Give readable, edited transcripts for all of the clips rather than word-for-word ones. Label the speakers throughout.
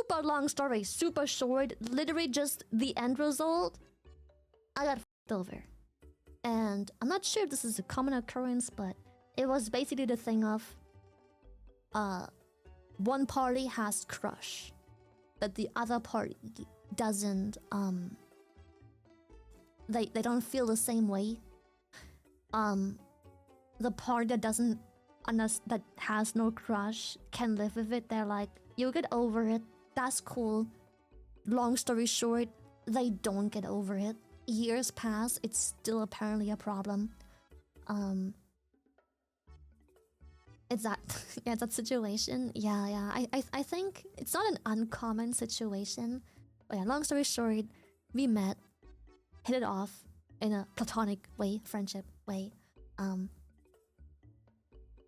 Speaker 1: super long story, super short, literally just the end result, I got f***ed over. And I'm not sure if this is a common occurrence, but it was basically the thing of one party has crush, but the other party doesn't, they don't feel the same way. The party that doesn't, that has no crush can live with it. They're like, you'll get over it, that's cool. Long story short, they don't get over it. Years pass, it's still apparently a problem. It's that, yeah, that situation. Yeah. I think it's not an uncommon situation. But yeah, long story short, we met, hit it off in a platonic way, friendship way.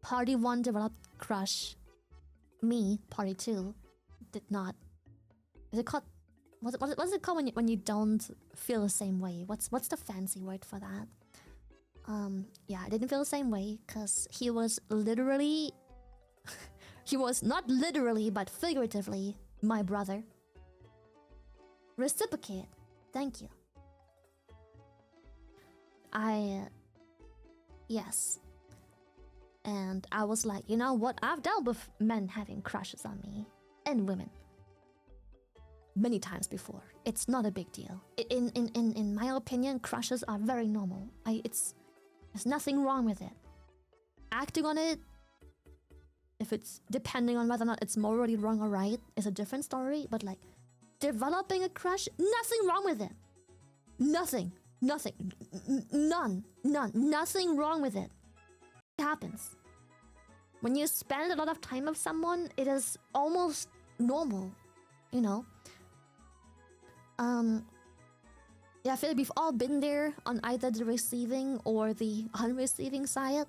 Speaker 1: Party 1 developed crush. Me, party 2, did not. Is it called? What's it called when you don't feel the same way? What's the fancy word for that? Yeah, I didn't feel the same way because he was literally, he was not literally but figuratively my brother. Reciprocate. Thank you. Yes. And I was like, you know what? I've dealt with men having crushes on me and women many times before. It's not a big deal. In my opinion, crushes are very normal. There's nothing wrong with it. Acting on it, if it's depending on whether or not it's morally wrong or right, is a different story. But like, developing a crush, nothing wrong with it. Nothing. None. Nothing wrong with it. It happens. When you spend a lot of time with someone, it is almost normal, you know? Yeah, I feel like we've all been there on either the receiving or the unreceiving side.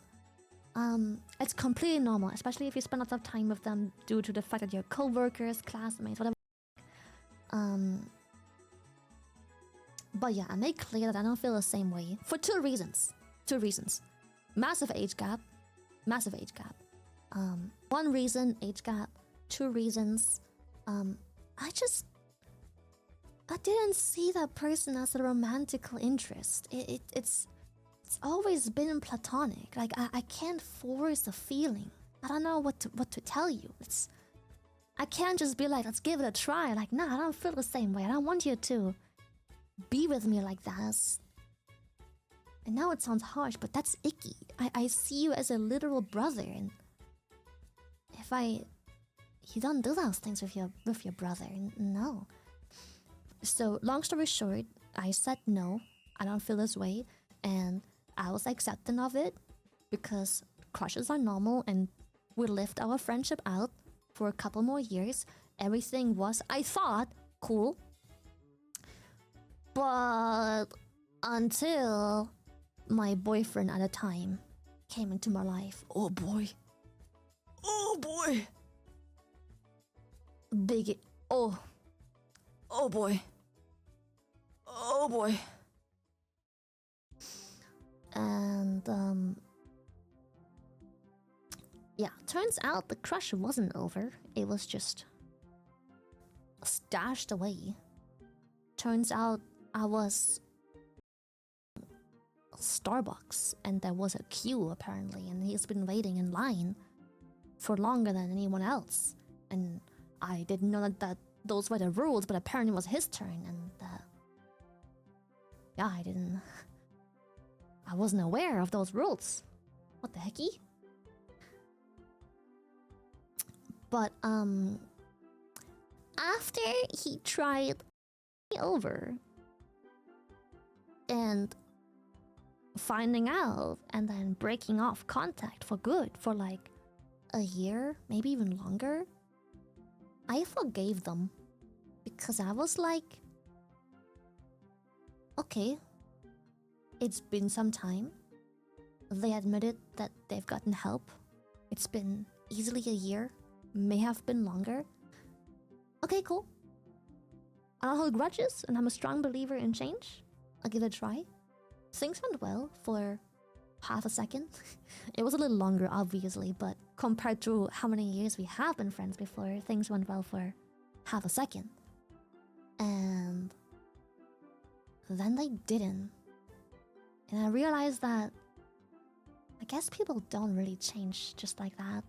Speaker 1: It's completely normal, especially if you spend lots of time with them due to the fact that you're co-workers, classmates, whatever. But yeah, I make clear that I don't feel the same way for two reasons. Massive age gap. One reason, age gap. Two reasons, I didn't see that person as a romantical interest. It's always been platonic. Like I can't force a feeling. I don't know what to tell you. I can't just be like, let's give it a try. Like, nah, I don't feel the same way. I don't want you to be with me like that. And now it sounds harsh, but that's icky. I see you as a literal brother, and you don't do those things with your brother. No. So long story short, I said no, I don't feel this way, and I was accepting of it because crushes are normal, and we lived our friendship out for a couple more years. Everything was, I thought, cool. But until my boyfriend at the time came into my life. Oh boy. Big. Oh boy. And yeah, turns out the crush wasn't over. It was just stashed away. Turns out I was Starbucks and there was a queue apparently, and he's been waiting in line for longer than anyone else. And I didn't know that those were the rules, but apparently it was his turn, and yeah, I wasn't aware of those rules. What the hecky? But after he tried me over and finding out and then breaking off contact for good for like a year, maybe even longer, I forgave them because I was like, okay, it's been some time. They admitted that they've gotten help. It's been easily a year, may have been longer. Okay, cool. I don't hold grudges, and I'm a strong believer in change. I'll give it a try. Things went well for half a second. It was a little longer, obviously, but compared to how many years we have been friends before, things went well for have a second. And then they didn't. And I realized that I guess people don't really change just like that.